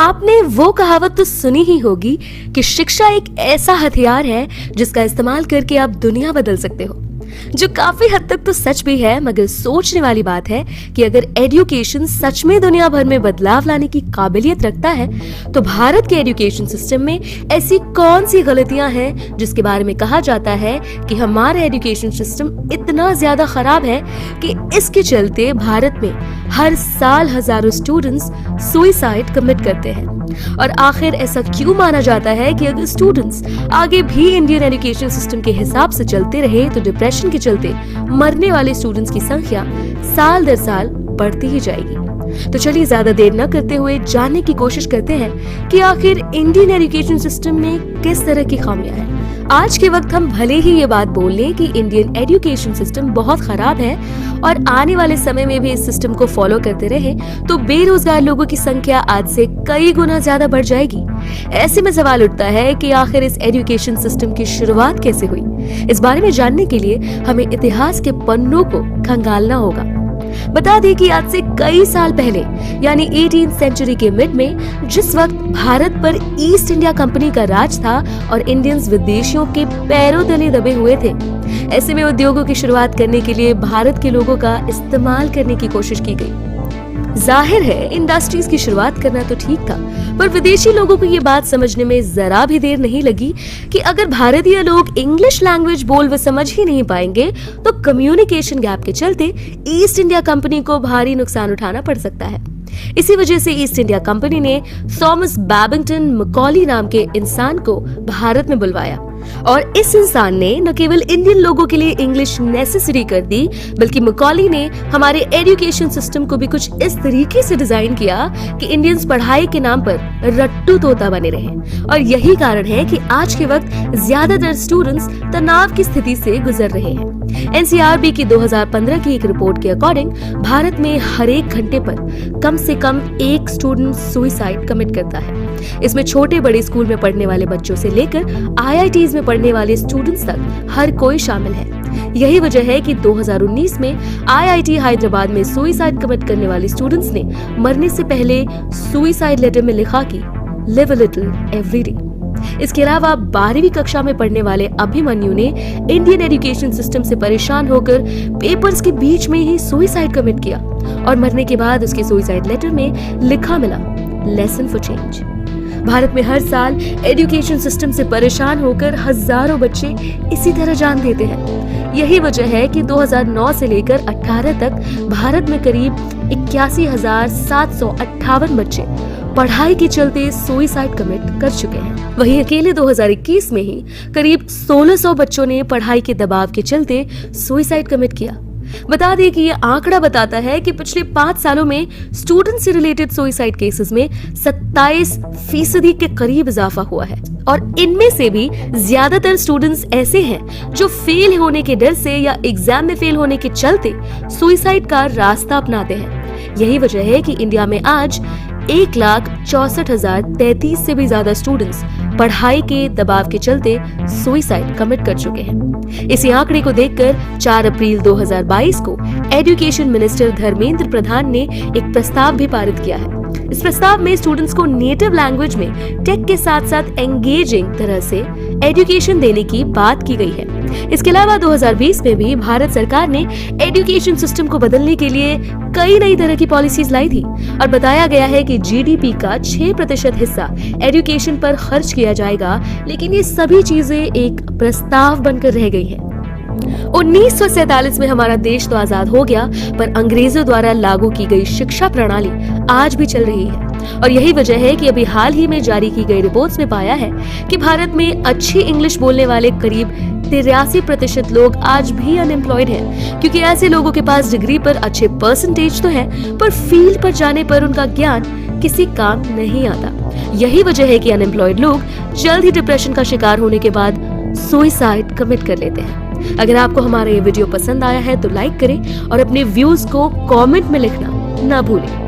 आपने वो कहावत तो सुनी ही होगी कि शिक्षा एक ऐसा हथियार है जिसका इस्तेमाल करके आप दुनिया बदल सकते हो, जो काफी हद तक तो सच भी है। मगर सोचने वाली बात है कि अगर एजुकेशन सच में दुनिया भर में बदलाव लाने की काबिलियत रखता है तो भारत के एजुकेशन सिस्टम में ऐसी कौन सी गलतियां हैं जिसके बारे में कहा जाता है कि हमारा एजुकेशन सिस्टम इतना ज्यादा खराब है कि इसके चलते भारत में हर साल हजारों स्टूडेंट्स सुसाइड कमिट करते हैं। और आखिर ऐसा क्यों माना जाता है कि अगर स्टूडेंट्स आगे भी इंडियन एजुकेशन सिस्टम के हिसाब से चलते रहे तो डिप्रेशन के चलते मरने वाले स्टूडेंट्स की संख्या साल दर साल बढ़ती ही जाएगी। तो चलिए ज्यादा देर न करते हुए जानने की कोशिश करते हैं कि आखिर इंडियन एजुकेशन सिस्टम में किस तरह की खामियां हैं। आज के वक्त हम भले ही ये बात बोल लें कि इंडियन एजुकेशन सिस्टम बहुत खराब है और आने वाले समय में भी इस सिस्टम को फॉलो करते रहे तो बेरोजगार लोगों की संख्या आज से कई गुना ज्यादा बढ़ जाएगी। ऐसे में सवाल उठता है कि आखिर इस एजुकेशन सिस्टम की शुरुआत कैसे हुई। इस बारे में जानने के लिए हमें इतिहास के पन्नों को खंगालना होगा। बता दें कि आज से कई साल पहले यानी 18th सेंचुरी के मिड में जिस वक्त भारत पर ईस्ट इंडिया कंपनी का राज था और इंडियंस विदेशियों के पैरों तले दबे हुए थे, ऐसे में उद्योगों की शुरुआत करने के लिए भारत के लोगों का इस्तेमाल करने की कोशिश की गई। जाहिर है इंडस्ट्रीज की शुरुआत करना तो ठीक था, पर विदेशी लोगों को ये बात समझने में जरा भी देर नहीं लगी कि अगर भारतीय लोग इंग्लिश लैंग्वेज बोल व समझ ही नहीं पाएंगे तो कम्युनिकेशन गैप के चलते ईस्ट इंडिया कंपनी को भारी नुकसान उठाना पड़ सकता है। इसी वजह से ईस्ट इंडिया कंपनी ने थॉमस बैबिंगटन मैकॉली नाम के इंसान को भारत में बुलवाया और इस इंसान ने न केवल इंडियन लोगों के लिए इंग्लिश नेसेसरी कर दी बल्कि मैकॉली ने हमारे एजुकेशन सिस्टम को भी कुछ इस तरीके से डिजाइन किया कि इंडियंस पढ़ाई के नाम पर रट्टू तोता बने रहे। और यही कारण है कि आज के वक्त ज्यादातर स्टूडेंट्स तनाव की स्थिति से गुजर रहे हैं। एनसीआरबी की 2015 की एक रिपोर्ट के अकॉर्डिंग भारत में हर एक घंटे पर कम से कम एक स्टूडेंट सुसाइड कमिट करता है। इसमें छोटे बड़े स्कूल में पढ़ने वाले बच्चों से लेकर आईआईटीज में पढ़ने वाले स्टूडेंट्स तक हर कोई शामिल है। यही वजह है कि 2019 में आईआईटी हैदराबाद में सुसाइड कमिट करने वाले स्टूडेंट्स ने मरने से पहले सुसाइड लेटर में लिखा कि live a little every day. इसके अलावा 12वीं कक्षा में पढ़ने वाले अभिमन्यु ने इंडियन एजुकेशन सिस्टम से परेशान होकर पेपर्स के बीच में ही सुसाइड कमिट किया और मरने के बाद उसके सुसाइड लेटर में लिखा मिला लेसन फॉर चेंज। भारत में हर साल एजुकेशन सिस्टम से परेशान होकर हजारों बच्चे इसी तरह जान देते हैं। यही वजह है कि 2009 से लेकर 18 तक भारत में करीब 81,758 बच्चे पढ़ाई के चलते सुसाइड कमिट कर चुके हैं। वहीं अकेले 2021 में ही करीब 1600 बच्चों ने पढ़ाई के दबाव के चलते सुसाइड कमिट किया। बता दें कि ये आंकड़ा बताता है कि पिछले 5 सालों में स्टूडेंट से रिलेटेड सुसाइड केसेस में 27% के करीब इजाफा हुआ है और इनमें से भी ज्यादातर स्टूडेंट्स ऐसे हैं जो फेल होने के डर से या एग्जाम में फेल होने के चलते सुसाइड का रास्ता अपनाते हैं। यही वजह है कि इंडिया में आज 1,64,033 से भी ज्यादा स्टूडेंट्स पढ़ाई के दबाव के चलते सुसाइड कमिट कर चुके हैं। इसी आंकड़े को देखकर 4 अप्रैल 2022 को एजुकेशन मिनिस्टर धर्मेंद्र प्रधान ने एक प्रस्ताव भी पारित किया है। इस प्रस्ताव में स्टूडेंट्स को नेटिव लैंग्वेज में टेक के साथ साथ एंगेजिंग तरह से एजुकेशन देने की बात की गई है। इसके अलावा 2020 में भी भारत सरकार ने एजुकेशन सिस्टम को बदलने के लिए कई नई तरह की पॉलिसीज लाई थी और बताया गया है कि जीडीपी का 6% हिस्सा एजुकेशन पर खर्च किया जाएगा, लेकिन ये सभी चीजें एक प्रस्ताव बनकर रह गई हैं। 1947 में हमारा देश तो आजाद हो गया, पर अंग्रेजों द्वारा लागू की गई शिक्षा प्रणाली आज भी चल रही है और यही वजह है कि अभी हाल ही में जारी की गई रिपोर्ट्स में पाया है कि भारत में अच्छी इंग्लिश बोलने वाले करीब 83% लोग आज भी अनएम्प्लॉयड हैं, क्योंकि ऐसे लोगों के पास डिग्री पर अच्छे परसेंटेज तो है पर फील्ड पर जाने पर उनका ज्ञान किसी काम नहीं आता। यही वजह है कि अनएम्प्लॉयड लोग जल्द ही डिप्रेशन का शिकार होने के बाद सुसाइड कमिट कर लेते हैं। अगर आपको हमारा ये वीडियो पसंद आया है तो लाइक करें और अपने व्यूज को कमेंट में लिखना ना भूलें।